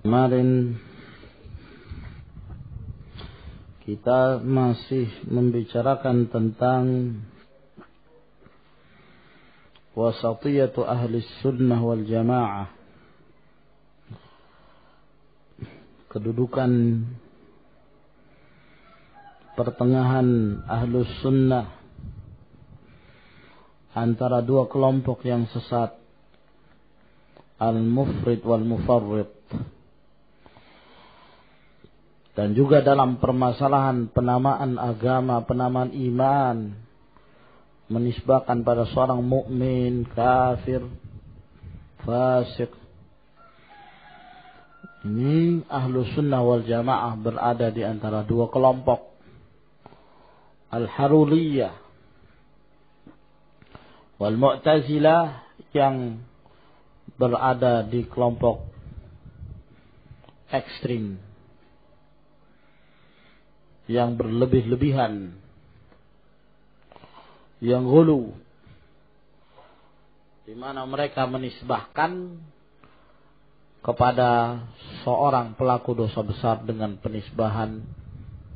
Kemarin kita masih membicarakan tentang wasatiyatu ahli sunnah wal jamaah, kedudukan pertengahan ahlus sunnah antara dua kelompok yang sesat, al-mufrid wal mufarrid. Dan juga dalam permasalahan penamaan agama, penamaan iman, menisbahkan pada seorang mukmin, kafir, fasik. Ini ahlus sunnah wal jamaah berada di antara dua kelompok, al-haruriyah wal mu'tazilah, yang berada di kelompok ekstrim, yang berlebih-lebihan, yang ghulu, di mana mereka menisbahkan kepada seorang pelaku dosa besar dengan penisbahan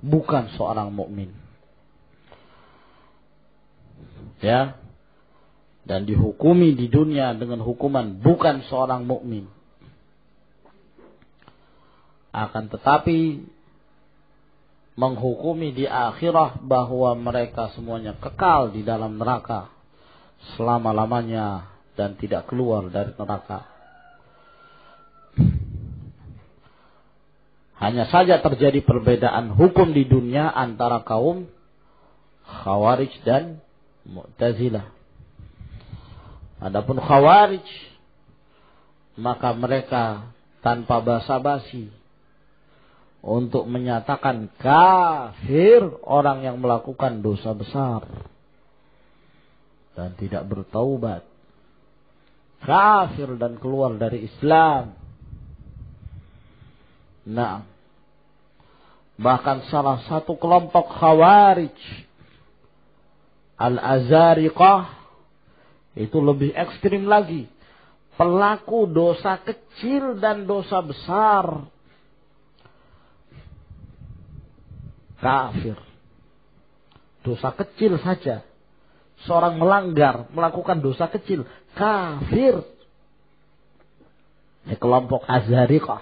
bukan seorang mukmin, ya, dan dihukumi di dunia dengan hukuman bukan seorang mukmin. Akan tetapi menghukumi di akhirah bahwa mereka semuanya kekal di dalam neraka selama-lamanya dan tidak keluar dari neraka. Hanya saja terjadi perbedaan hukum di dunia antara kaum Khawarij dan Mu'tazilah. Adapun Khawarij, maka mereka tanpa basa-basi untuk menyatakan kafir orang yang melakukan dosa besar dan tidak bertaubat, kafir dan keluar dari Islam. Nah, bahkan salah satu kelompok Khawarij, Al-Azariqah, itu lebih ekstrim lagi. Pelaku dosa kecil dan dosa besar, kafir. Dosa kecil saja, seorang melanggar, melakukan dosa kecil, kafir. Ini kelompok Azariqah,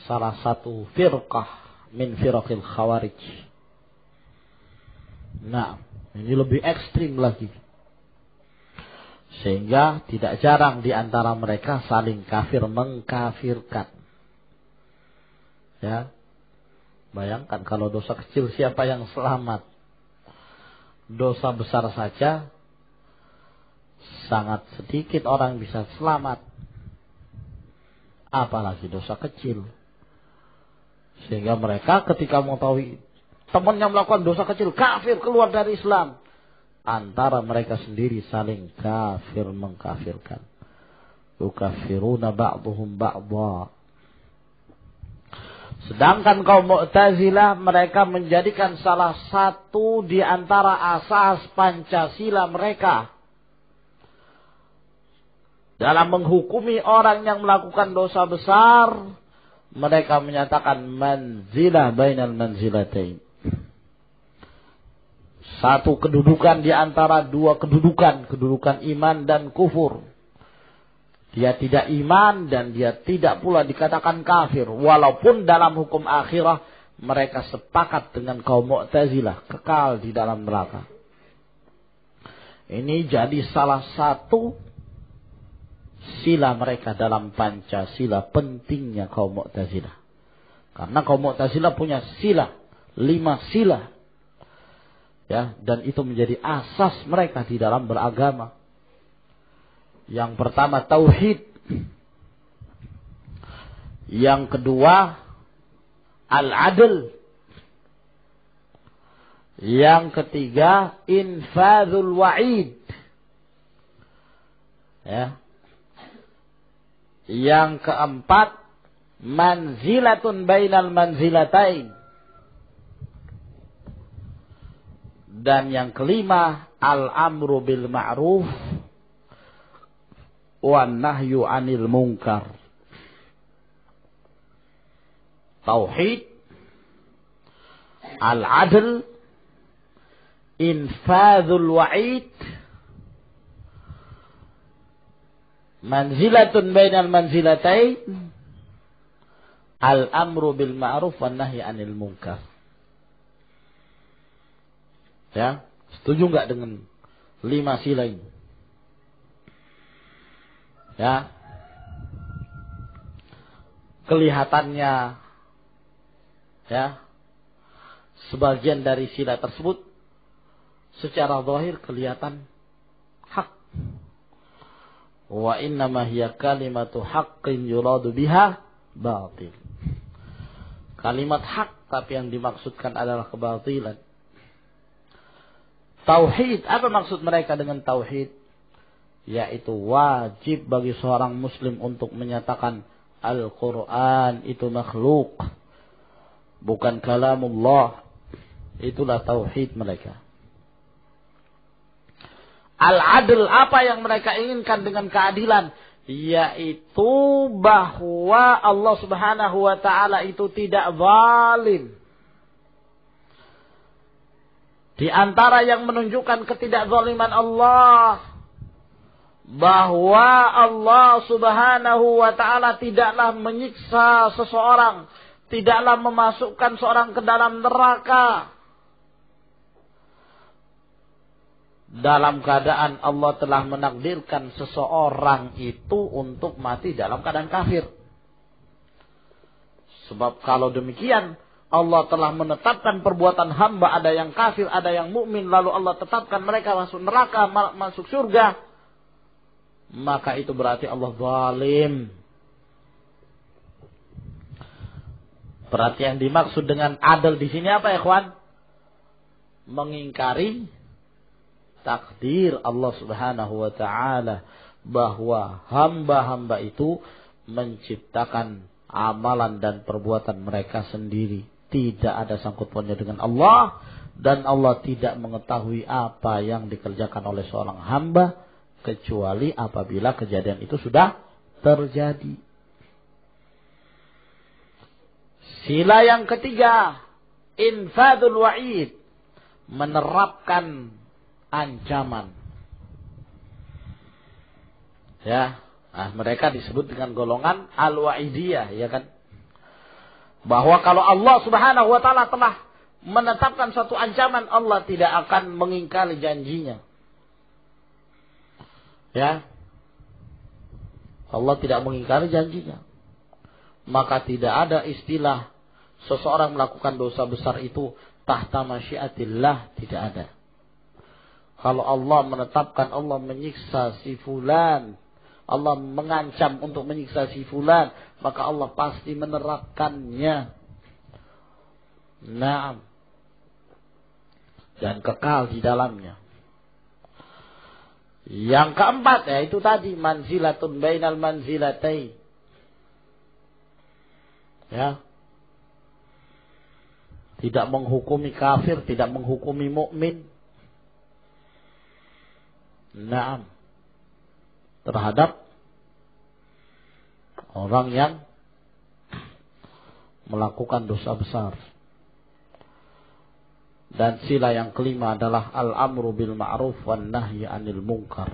salah satu firqah min firaqil Khawarij. Nah, ini lebih ekstrim lagi, sehingga tidak jarang di antara mereka saling kafir mengkafirkan. Ya, bayangkan kalau dosa kecil siapa yang selamat? Dosa besar saja sangat sedikit orang bisa selamat, apalagi dosa kecil. Sehingga mereka ketika mengetahui temannya melakukan dosa kecil, kafir, keluar dari Islam, antara mereka sendiri saling kafir mengkafirkan. Yukaffiruna ba'duhum ba'dha. Sedangkan kaum Mu'tazilah, mereka menjadikan salah satu di antara asas Pancasila mereka dalam menghukumi orang yang melakukan dosa besar, mereka menyatakan manzilah bainal manzilatain. Satu kedudukan di antara dua kedudukan, kedudukan iman dan kufur. Dia tidak iman dan dia tidak pula dikatakan kafir. Walaupun dalam hukum akhirah mereka sepakat dengan kaum Mu'tazilah, kekal di dalam neraka. Ini jadi salah satu sila mereka dalam Pancasila, pentingnya kaum Mu'tazilah. Karena kaum Mu'tazilah punya sila, 5 sila. Ya, dan itu menjadi asas mereka di dalam beragama. Yang pertama tauhid. Yang kedua al-adl. Yang ketiga infadzul wa'id. Ya. Yang keempat manzilatun bainal manzilatain. Dan yang kelima al-amru bil ma'ruf wan nahyu 'anil munkar. tauhid, al-adl, infadzul wa'id, manzilatun bainal manzilatain, al-amru bil ma'ruf wan nahyi 'anil munkar. Ya, setuju enggak dengan 5 sila ini? Ya. Kelihatannya ya, sebagian dari sila tersebut secara zahir kelihatan hak. Wa innama hiya kalimatu haqqin yuradu biha batil. Kalimat hak tapi yang dimaksudkan adalah kebatilan. Tauhid, apa maksud mereka dengan tauhid? Yaitu wajib bagi seorang muslim untuk menyatakan Al-Quran itu makhluk, bukan kalamullah. Itulah tauhid mereka. Al-adl, apa yang mereka inginkan dengan keadilan? Yaitu bahwa Allah subhanahu wa ta'ala itu tidak zalim. Di antara yang menunjukkan ketidakzaliman Allah, bahwa Allah subhanahu wa ta'ala tidaklah menyiksa seseorang, tidaklah memasukkan seorang ke dalam neraka dalam keadaan Allah telah menakdirkan seseorang itu untuk mati dalam keadaan kafir. Sebab kalau demikian, Allah telah menetapkan perbuatan hamba, ada yang kafir, ada yang mukmin, lalu Allah tetapkan mereka masuk neraka, masuk surga, maka itu berarti Allah zalim. Berarti yang dimaksud dengan adil di sini apa ya, ikhwan? Mengingkari takdir Allah subhanahu wa ta'ala, bahwa hamba-hamba itu menciptakan amalan dan perbuatan mereka sendiri. Tidak ada sangkut pautnya dengan Allah, dan Allah tidak mengetahui apa yang dikerjakan oleh seorang hamba kecuali apabila kejadian itu sudah terjadi. Sila yang ketiga, infadzul wa'id, menerapkan ancaman. Ya, mereka disebut dengan golongan al-wa'idiyah, ya kan? Bahwa kalau Allah subhanahu wa ta'ala telah menetapkan suatu ancaman, Allah tidak akan mengingkari janjinya. Ya, Allah tidak mengingkari janjinya. Maka tidak ada istilah seseorang melakukan dosa besar itu tahta masyiatillah, tidak ada. Kalau Allah menetapkan, Allah menyiksa si fulan, Allah mengancam untuk menyiksa si fulan, maka Allah pasti menerapkannya. Naam. Dan kekal di dalamnya. Yang keempat, yaitu tadi manzilatun bainal manzilatain. Ya. Tidak menghukumi kafir, tidak menghukumi mukmin. Naam. Terhadap orang yang melakukan dosa besar. Dan sila yang kelima adalah al-amru bil ma'ruf wan nahyi 'anil munkar.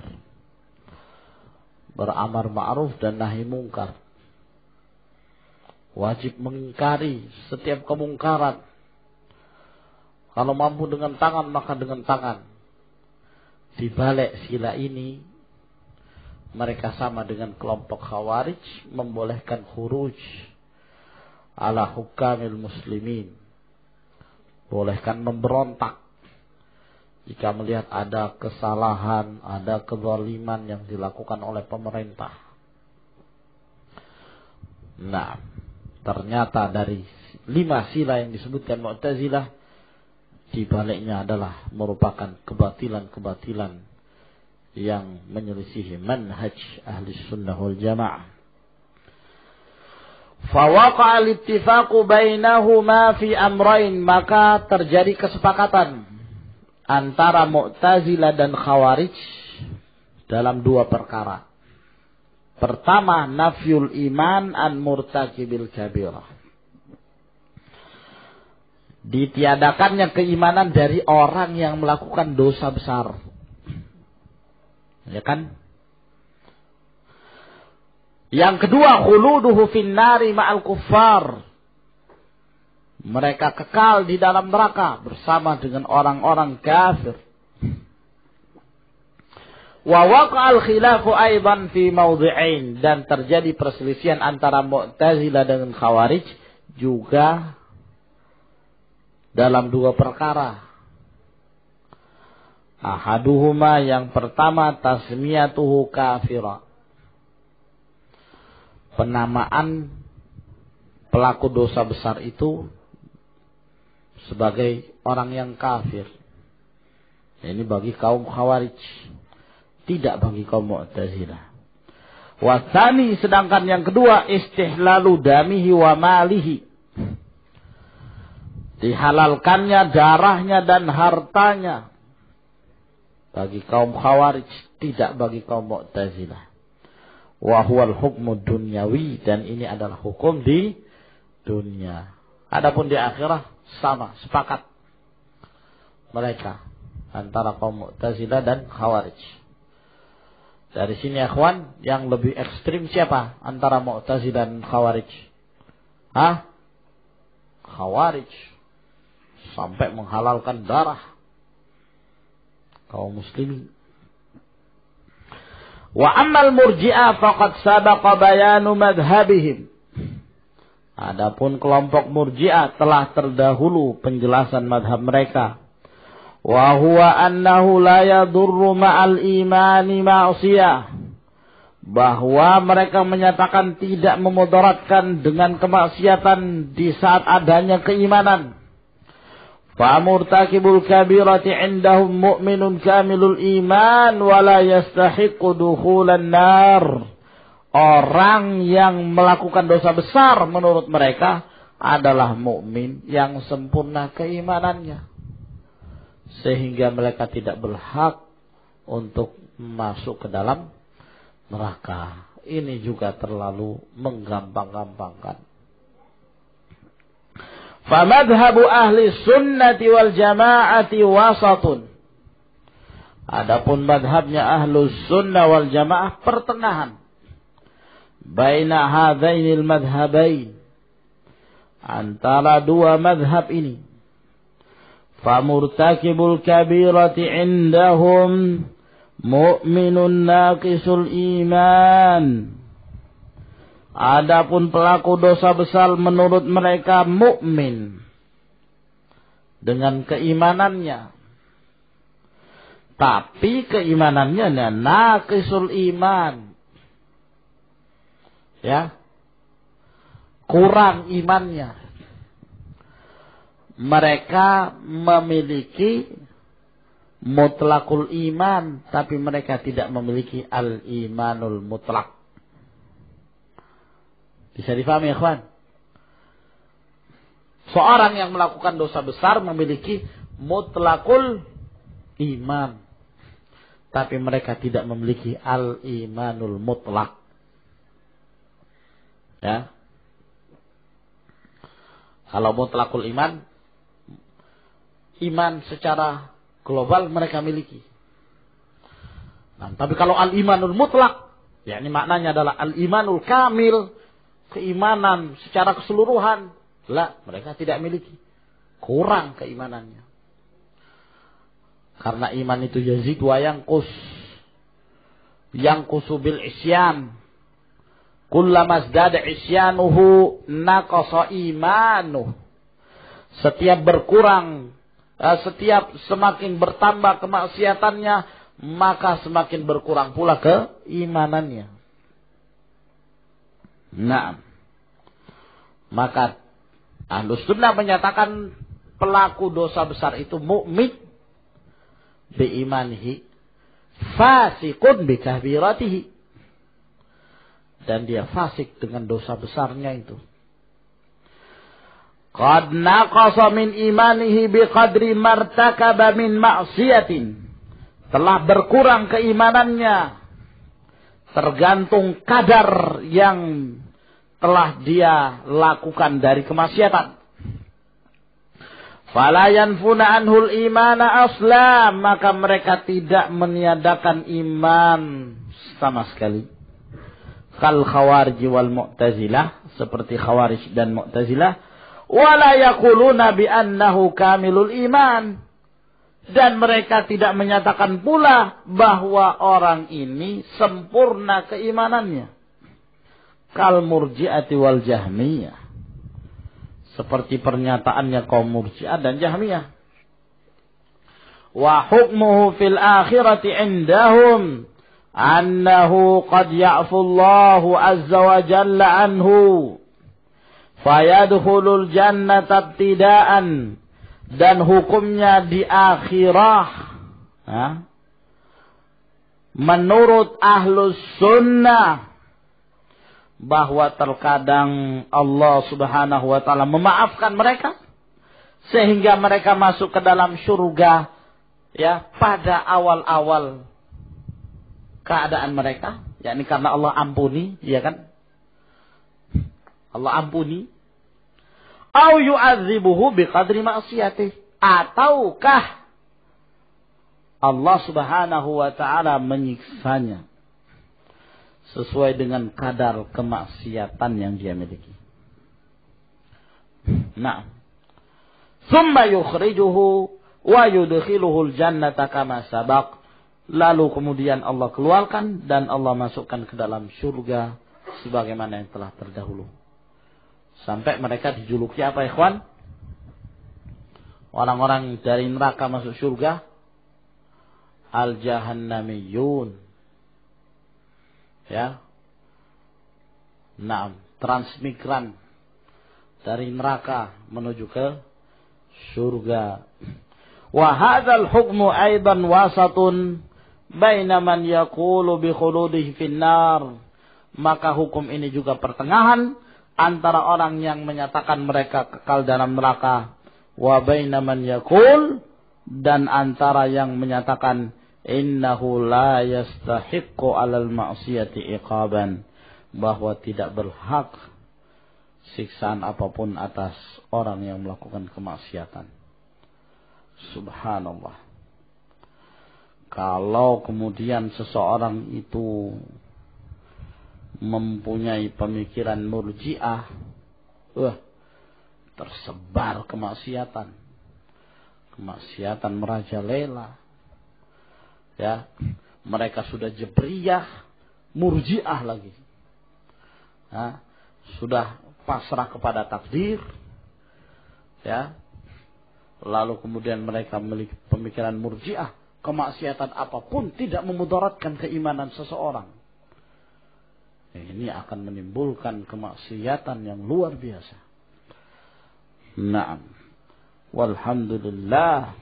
Beramar ma'ruf dan nahi munkar. Wajib mengingkari setiap kemungkaran. Kalau mampu dengan tangan, maka dengan tangan. Di balik sila ini, mereka sama dengan kelompok Khawarij, membolehkan khuruj ala hukamil muslimin. Bolehkan memberontak jika melihat ada kesalahan, ada kezaliman yang dilakukan oleh pemerintah. Nah, ternyata dari 5 sila yang disebutkan Mu'tazilah, di baliknya adalah merupakan kebatilan-kebatilan yang menyelisihi manhaj ahli sunnah wal jamaah. Fawaqa al-ittifaqu bainahuma fi amrayn, maka terjadi kesepakatan antara Mu'tazilah dan Khawarij dalam 2 perkara. Pertama, nafyul iman an murtakibil kabirah. ditiadakannya keimanan dari orang yang melakukan dosa besar. Ya kan? Yang kedua, khuluduhu finnari ma'al kuffar. Mereka kekal di dalam neraka bersama dengan orang-orang kafir. Wa waqa'al khilafu aidan fi mawdhi'ain, dan terjadi perselisihan antara Mu'tazilah dengan Khawarij juga dalam dua perkara. Ahaduhuma, yang pertama, tasmiyatuhu kafira. Penamaan pelaku dosa besar itu sebagai orang yang kafir. Ini bagi kaum Khawarij, tidak bagi kaum Mu'tazilah. Wasani, sedangkan yang kedua, istihlalu damihi wa malihi. Dihalalkannya darahnya dan hartanya bagi kaum Khawarij, tidak bagi kaum Mu'tazilah. Wa huwal hukmu dunyawi, dan ini adalah hukum di dunia. Adapun di akhirah sama, sepakat mereka antara kaum Mu'tazilah dan Khawarij. Dari sini akhwan, yang lebih ekstrim siapa antara Mu'tazilah dan Khawarij? Khawarij sampai menghalalkan darah kaum muslimin. Wa ammal murji'ah faqad sabaqa bayanu madhhabihim. Adapun kelompok murji'ah telah terdahulu penjelasan madhab mereka. Wa huwa annahu la yadurru ma'al imani ma'siyah. Bahwa mereka menyatakan tidak memudaratkan dengan kemaksiatan di saat adanya keimanan. فَمُرْتَكِبُ الْكَبِيرَةِ عِنْدَهُمْ مُؤْمِنٌ كَامِلُ الْإِيمَانِ وَلَا يَسْتَحِقُّ دُخُولَ النَّارِ. Orang yang melakukan dosa besar menurut mereka adalah mukmin yang sempurna keimanannya, sehingga mereka tidak berhak untuk masuk ke dalam neraka. Ini juga terlalu menggampang-gampangkan. Famadhabu ahli sunnati wal jama'ati wasatun. Adapun madhabnya ahlus sunnah wal jamaah pertengahan. Baina hadainil madhabain. Antara dua madhab ini. Famurtakibul kabirati indahum mu'minun naqisul iman. Adapun pelaku dosa besar menurut mereka mukmin dengan keimanannya, tapi keimanannya naqisul iman, ya, kurang imannya. Mereka memiliki mutlakul iman, tapi mereka tidak memiliki al-imanul mutlak. Bisa difahami ya kawan? Seorang yang melakukan dosa besar memiliki mutlakul iman, tapi mereka tidak memiliki al-imanul mutlak. Ya. Kalau mutlakul iman, iman secara global mereka miliki. Nah, tapi kalau al-imanul mutlak, yakni maknanya adalah al-imanul kamil, keimanan secara keseluruhan, mereka tidak miliki. Kurang keimanannya. Karena iman itu yazid wa yanqus. Yanqusu bil isyan. Kullama zdada isyanuhu naqasa imanuh. Setiap berkurang, setiap semakin bertambah kemaksiatannya, maka semakin berkurang pula keimanannya. Nah, maka Ahlus Sunnah menyatakan pelaku dosa besar itu mukmin biimanihi, fasikun bikabiratihi, dan dia fasik dengan dosa besarnya itu. Qad naqasa min imanihi biqadri martakaba min ma'siyatin. Telah berkurang keimanannya tergantung kadar yang telah dia lakukan dari kemaksiatan. Fala yanfuna anhul imana asla, maka mereka tidak meniadakan iman sama sekali. Kal khawarij wal mu'tazilah, seperti khawarij dan mu'tazilah. Wala yaquluna bi annahu kamilul iman, dan mereka tidak menyatakan pula bahwa orang ini sempurna keimanannya. Kal murji'ati wal jahmiyah, seperti pernyataannya kaum murji'ah dan jahmiyah. Wa hukmuhu fil akhirati indahum annahu qad ya'fu Allahu azza wa jalla anhu fayadkhulul jannata ibtida'an, dan hukumnya di akhirah menurut ahlus sunnah bahwa terkadang Allah subhanahu wa ta'ala memaafkan mereka sehingga mereka masuk ke dalam surga pada awal-awal keadaan mereka, yakni karena Allah ampuni, ya kan? Allah ampuni. Au yu'adzibuhu biqadri ma'siyatih, ataukah Allah subhanahu wa ta'ala menyiksanya sesuai dengan kadar kemaksiatan yang dia miliki. Nah, summa yukhrijuhu wa yudkhiluhul jannata kama sabaq, lalu kemudian Allah keluarkan dan Allah masukkan ke dalam surga sebagaimana yang telah terdahulu. Sampai mereka dijuluki apa, ikhwan? Orang-orang dari neraka masuk surga al-jahannamiyun. Ya. Nah, transmigran dari neraka menuju ke surga. Wa hadzal hukmu aidan wasatun baina man yaqulu bi khuludihi finnar. Maka hukum ini juga pertengahan antara orang yang menyatakan mereka kekal dalam neraka, wa baina man yaqul, dan antara yang menyatakan innahu la yastahiqqu 'alal ma'siyati iqaban, bahwa tidak berhak siksaan apapun atas orang yang melakukan kemaksiatan. Subhanallah. Kalau kemudian seseorang itu mempunyai pemikiran murji'ah, tersebar kemaksiatan merajalela. Ya, mereka sudah jebriyah, murji'ah lagi. Sudah pasrah kepada takdir. Ya. Lalu kemudian mereka memiliki pemikiran murji'ah, kemaksiatan apapun tidak memudaratkan keimanan seseorang. Ini akan menimbulkan kemaksiatan yang luar biasa. Naam. Walhamdulillah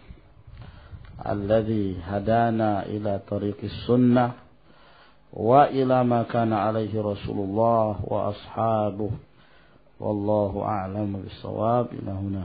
alladzi hadana ila tariqis sunnah wa ila ma kana alaihi Rasulullah wa ashabuh. Wallahu a'lamu bis-shawab. Ila huna.